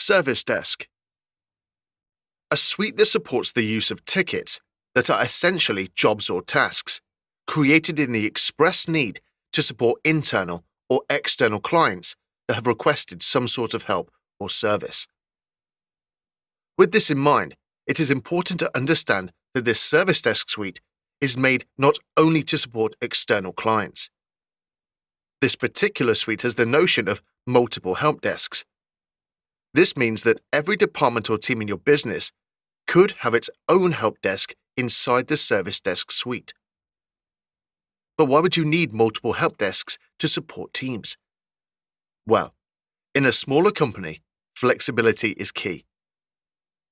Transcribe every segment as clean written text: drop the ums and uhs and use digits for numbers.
Service Desk. A suite that supports the use of tickets that are essentially jobs or tasks, created in the express need to support internal or external clients that have requested some sort of help or service. With this in mind, it is important to understand that this Service Desk suite is made not only to support external clients. This particular suite has the notion of multiple help desks. This means that every department or team in your business could have its own help desk inside the Service Desk suite. But why would you need multiple help desks to support teams? Well, in a smaller company, flexibility is key.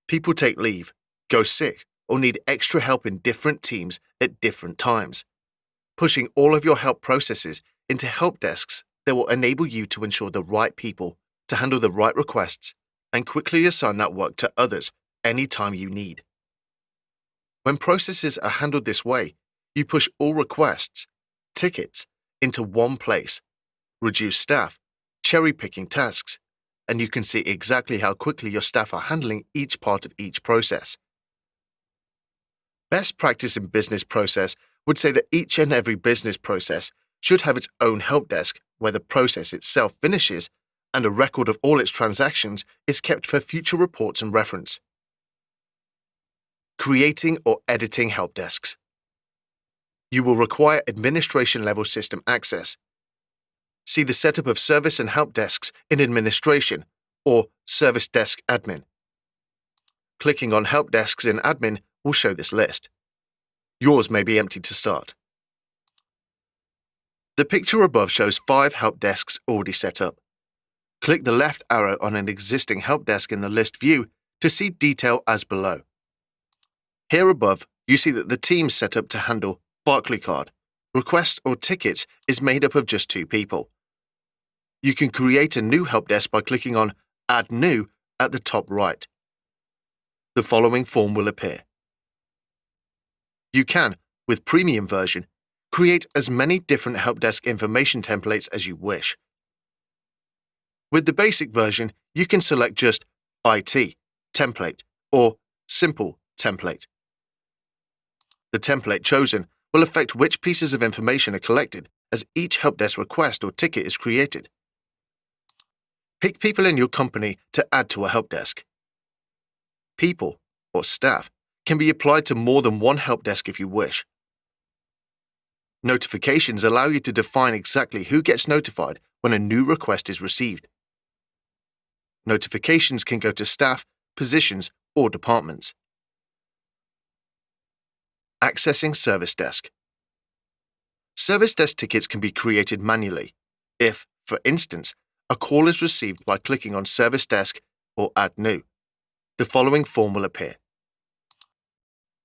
People take leave, go sick, or need extra help in different teams at different times. Pushing all of your help processes into help desks that will enable you to ensure the right people to handle the right requests and quickly assign that work to others anytime you need. When processes are handled this way, you push all requests, tickets, into one place, reduce staff, cherry-picking tasks, and you can see exactly how quickly your staff are handling each part of each process. Best practice in business process would say that each and every business process should have its own help desk where the process itself finishes and a record of all its transactions is kept for future reports and reference. Creating or editing help desks. You will require administration-level system access. See the setup of service and help desks in administration or Service Desk Admin. Clicking on Help Desks in Admin will show this list. Yours may be empty to start. The picture above shows 5 help desks already set up. Click the left arrow on an existing help desk in the list view to see detail as below. Here above, you see that the team set up to handle Barclaycard, requests or tickets is made up of just 2 people. You can create a new help desk by clicking on Add New at the top right. The following form will appear. You can, with Premium version, create as many different help desk information templates as you wish. With the basic version, you can select just IT, template, or Simple template. The template chosen will affect which pieces of information are collected as each help desk request or ticket is created. Pick people in your company to add to a help desk. People, or staff, can be applied to more than one help desk if you wish. Notifications allow you to define exactly who gets notified when a new request is received. Notifications can go to staff, positions, or departments. Accessing Service Desk. Service Desk tickets can be created manually if, for instance, a call is received by clicking on Service Desk or Add New. The following form will appear.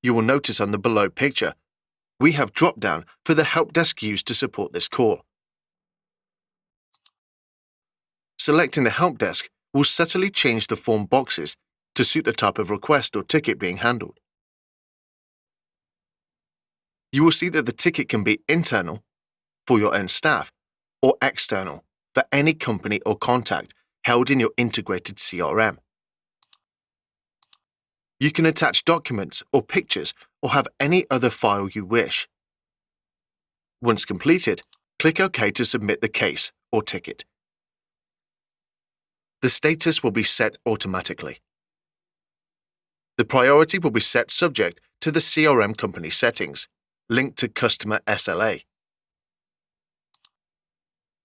You will notice on the below picture, we have drop-down for the help desk used to support this call. Selecting the help desk will subtly change the form boxes to suit the type of request or ticket being handled. You will see that the ticket can be internal, for your own staff, or external, for any company or contact held in your integrated CRM. You can attach documents or pictures or have any other file you wish. Once completed, click OK to submit the case or ticket. The status will be set automatically. The priority will be set subject to the CRM company settings, linked to customer SLA.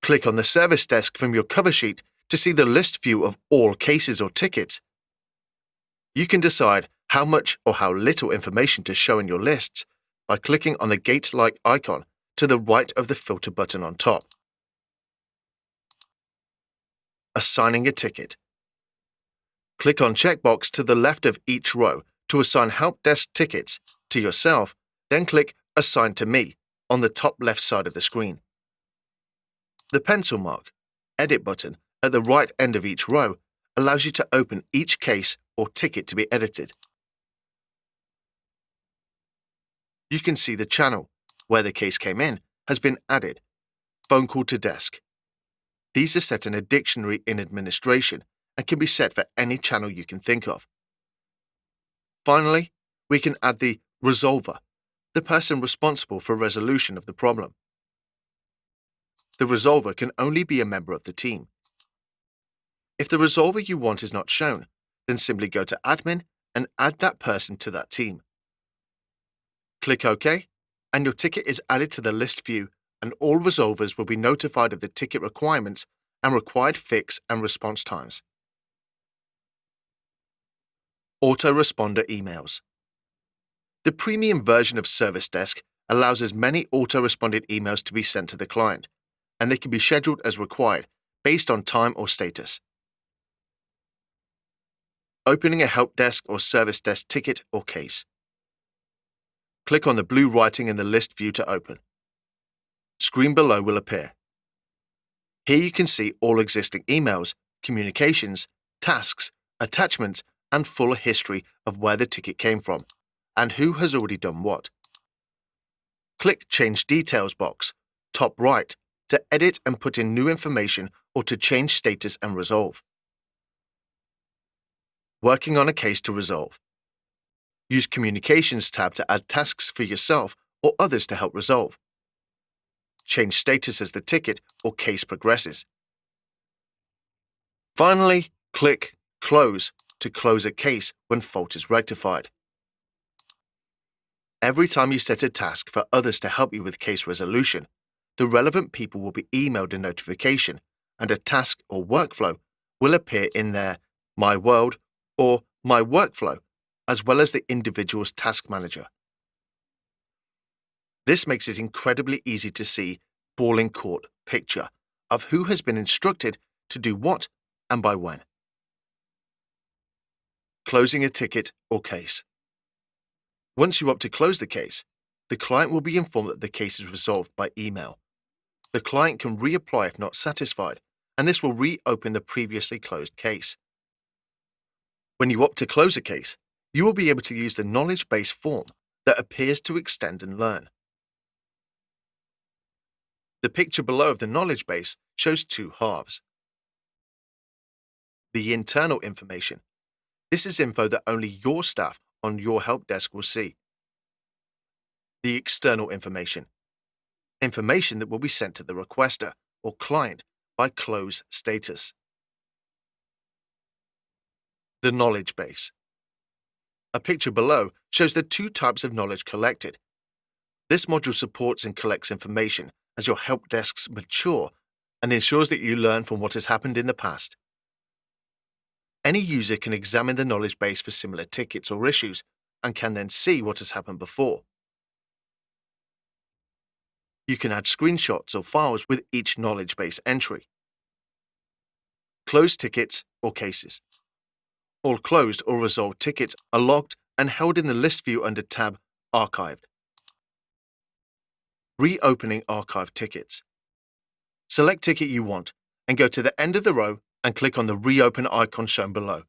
Click on the Service Desk from your cover sheet to see the list view of all cases or tickets. You can decide how much or how little information to show in your lists by clicking on the gate-like icon to the right of the filter button on top. Assigning a ticket. Click on checkbox to the left of each row to assign help desk tickets to yourself, then click Assign to Me on the top left side of the screen. The pencil mark, Edit button at the right end of each row allows you to open each case or ticket to be edited. You can see the channel, where the case came in, has been added. Phone call to desk. These are set in a dictionary in administration and can be set for any channel you can think of. Finally, we can add the resolver, the person responsible for resolution of the problem. The resolver can only be a member of the team. If the resolver you want is not shown, then simply go to Admin and add that person to that team. Click OK, and your ticket is added to the list view, and all resolvers will be notified of the ticket requirements and required fix and response times. Autoresponder emails. The premium version of Service Desk allows as many autoresponded emails to be sent to the client, and they can be scheduled as required based on time or status. Opening a help desk or service desk ticket or case. Click on the blue writing in the list view to open. Screen below will appear. Here you can see all existing emails, communications, tasks, attachments, and full history of where the ticket came from and who has already done what. Click Change Details box, top right, to edit and put in new information or to change status and resolve. Working on a case to resolve. Use Communications tab to add tasks for yourself or others to help resolve. Change status as the ticket or case progresses. Finally, click Close to close a case when fault is rectified. Every time you set a task for others to help you with case resolution, the relevant people will be emailed a notification, and a task or workflow will appear in their My World or My Workflow, as well as the individual's task manager. This makes it incredibly easy to see ball in court picture of who has been instructed to do what and by when. Closing a ticket or case. Once you opt to close the case, the client will be informed that the case is resolved by email. The client can reapply if not satisfied, and this will reopen the previously closed case. When you opt to close a case, you will be able to use the knowledge base form that appears to extend and learn. The picture below of the knowledge base shows two halves. The internal information. This is info that only your staff on your help desk will see. The external information. Information that will be sent to the requester or client by close status. The knowledge base. A picture below shows the two types of knowledge collected. This module supports and collects information as your help desks mature and ensures that you learn from what has happened in the past. Any user can examine the knowledge base for similar tickets or issues and can then see what has happened before. You can add screenshots or files with each knowledge base entry. Closed tickets or cases. All closed or resolved tickets are logged and held in the list view under tab Archived. Reopening archived tickets. Select ticket you want and go to the end of the row and click on the reopen icon shown below.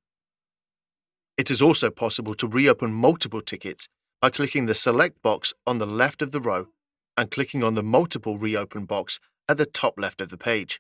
It is also possible to reopen multiple tickets by clicking the select box on the left of the row and clicking on the multiple reopen box at the top left of the page.